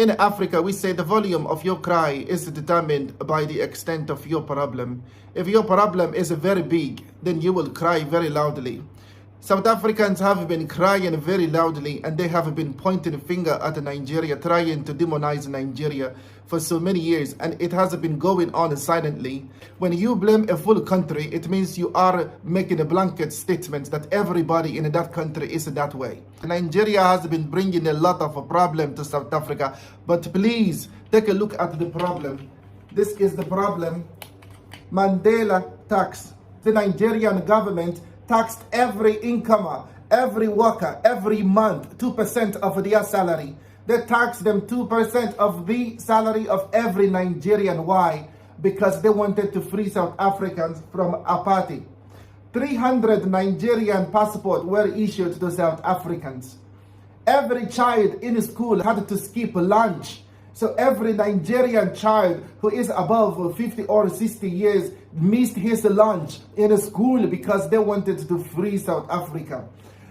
In Africa, we say the volume of your cry is determined by the extent of your problem. If your problem is very big, then you will cry very loudly. South Africans have been crying very loudly, and they have been pointing a finger at Nigeria, trying to demonize Nigeria for so many years, and it has been going on silently. When you blame a full country, it means you are making a blanket statement that everybody in that country is that way. Nigeria has been bringing a lot of problem to South Africa, but please take a look at the problem. This is the problem. Mandela tax. The Nigerian government taxed every incomer, every worker, every month, 2% of their salary. They taxed them 2% of the salary of every Nigerian. Why? Because they wanted to free South Africans from apartheid. 300 Nigerian passports were issued to South Africans. Every child in school had to skip lunch. So every Nigerian child who is above 50 or 60 years missed his lunch in school because they wanted to free South Africa.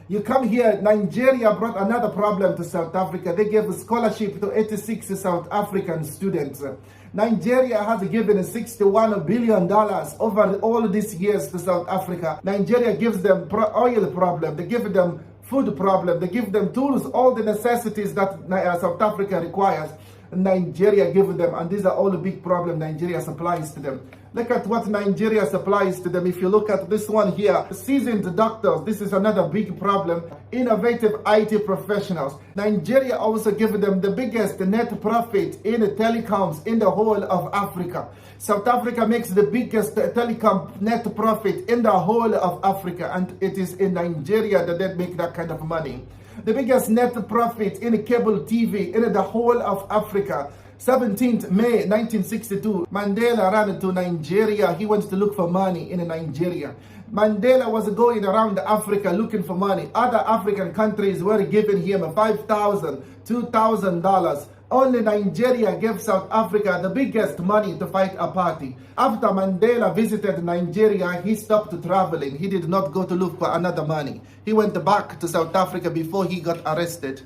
You come here, Nigeria brought another problem to South Africa. They gave a scholarship to 86 South African students. Nigeria has given $61 billion over all these years to South Africa. Nigeria gives them oil problem. They give them food problem. They give them tools, all the necessities that South Africa requires. Nigeria gives them, and these are all the big problems Nigeria supplies to them. Look at what Nigeria supplies to them. If you look at this one here, seasoned doctors, this is another big problem. Innovative IT professionals. Nigeria also gives them the biggest net profit in telecoms in the whole of Africa. South Africa makes the biggest telecom net profit in the whole of Africa, and it is in Nigeria that they make that kind of money. The biggest net profit in cable TV in the whole of Africa. 17th May 1962, Mandela ran to Nigeria. He went to look for money in Nigeria. Mandela was going around Africa looking for money. Other African countries were giving him $5,000, $2,000. Only Nigeria gave South Africa the biggest money to fight apartheid. After Mandela visited Nigeria, he stopped traveling. He did not go to look for another money. He went back to South Africa before he got arrested.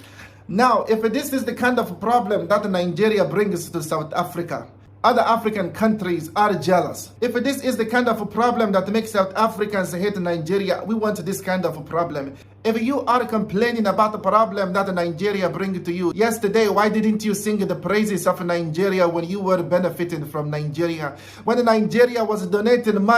Now, if this is the kind of problem that Nigeria brings to South Africa, other African countries are jealous. If this is the kind of problem that makes South Africans hate Nigeria, we want this kind of problem. If you are complaining about the problem that Nigeria brings to you, yesterday, why didn't you sing the praises of Nigeria when you were benefiting from Nigeria? When Nigeria was donating money